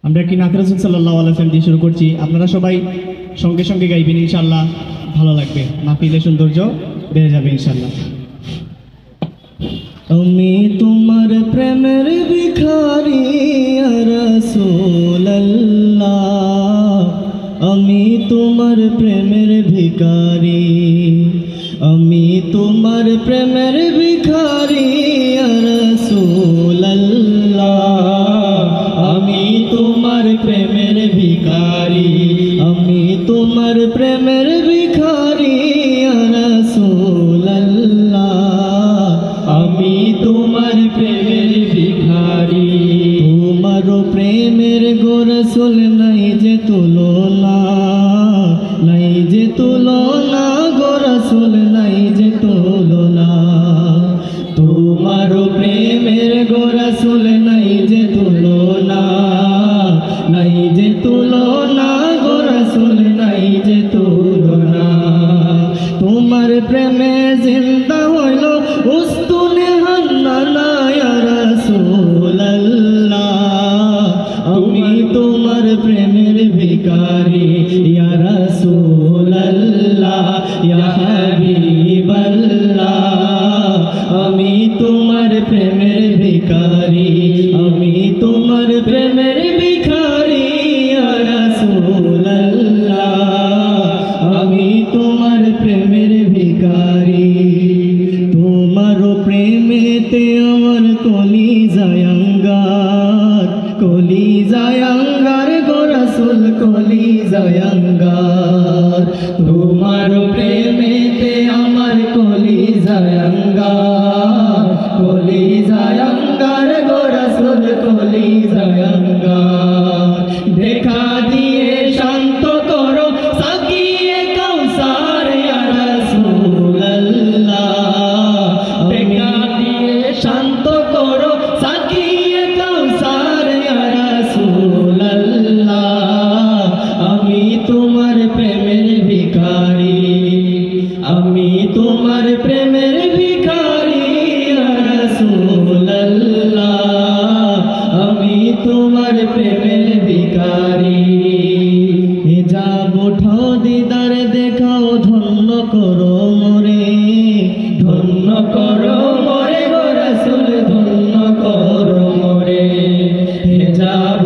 আমরা একটি নাত রাসূল সাল্লাল্লাহু আলাইহি ওয়াসাল্লাম দিয়ে শুরু করছি। আপনারা সবাই সঙ্গে সঙ্গে গাইবেন, ইনশাআল্লাহ ভালো লাগবে, মাহফিলের সৌন্দর্য বেড়ে যাবে ইনশাআল্লাহ। আমি তোমার প্রেমের ভিখারি ইয়া রাসূলুল্লাহ, আমি তোমার প্রেমের ভিখারি, আমি তোমার প্রেমের ভিখারি ইয়া রাসূলুল্লাহ, আমি তোমার প্রেমের ভিখারি, আমি তোমার প্রেমের ভিখারি ইয়া রাসূলুল্লাহ, আমি তোমার প্রেমের ভিখারি। তোমার প্রেমের গো রাসূল নাই যে তুলনা, নাই যে তুলনা গো রাসূল, নাই যে তুলনা। তোমার প্রেমের গো রাসূল নাই যে তুলনা, নাই যে তুলনা গো রাসূল, নাই যে তুলনা। তোমার প্রেমে জিন্দা হইল উস্তুনে হান্নানা ইয়া রাসূলুল্লাহ, আমি তোমার প্রেমের ভিখারি ইয়া রাসূলুল্লাহ, ইয়া হাবিবাল্লাহ, আমি তোমার প্রেমের ভিখারি, আমি তোমার প্রেমের ভিখারি ইয়া রাসূলুল্লাহ, আমি তোমার প্রেমের ভিখারি। তোমার প্রেমেতে আমার কলিজায় আঙ্গার, কলিজায় আঙ্গার গো রাসূল, কলিজায় আঙ্গার। তোমার প্রেমেতে আমার কলিজায় আঙ্গার, কলিজায় আঙ্গার গো রাসূল, কলিজায় আঙ্গার। দেখা দিয়ে শান্ত করো সাকিয়ে কাউসার ইয়া রাসূলুল্লাহ, দেখা দিয়ে শান্ত করো সাকিয়ে কাউসার ইয়া রাসূলুল্লাহ, আমি তোমার প্রেমের ভিখারি, আমি তোমার প্রেমের ভিখারি ইয়া রাসূলুল্লাহ, আমি তোমার প্রেমের ভিখারি। হিজাব উঠাও দিদার দেখাও, ধন্য করো মোরে, ধন্য করো মোরে গো রাসূল, ধন্য করো মোরে। হিজাব